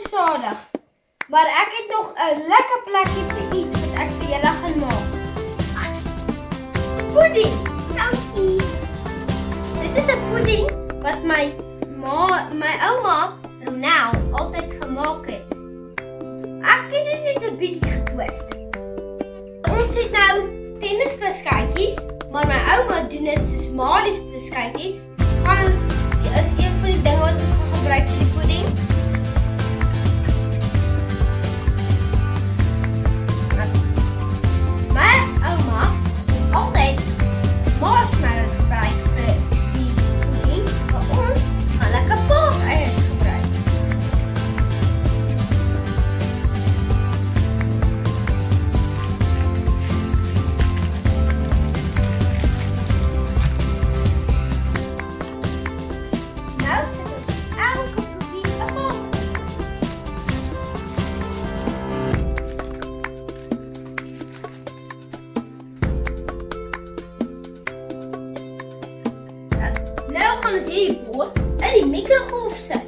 versadig. Maar ek het nog 'n lekker plekkie vir iets wat ek vir julle gaan maak. Pudding. Dankie. Dit is 'n pudding wat my ouma Ronel altyd gemaak het. Ek het dit net 'n bietjie getwist. Ons het nou tennisbeskuitjies, maar my ouma doen dit soos Maries beskuitjies. Is een van die dinge wat ons gaan gebruik vir die pudding. My ouma het altyd marshmallows gebruik vir die pudding, maar ons gaan lekker paaseiers gebruik. Nou sit ons elke proefie 'n paas. Nou gaan ons hierdie bord in die mikrogolf sit.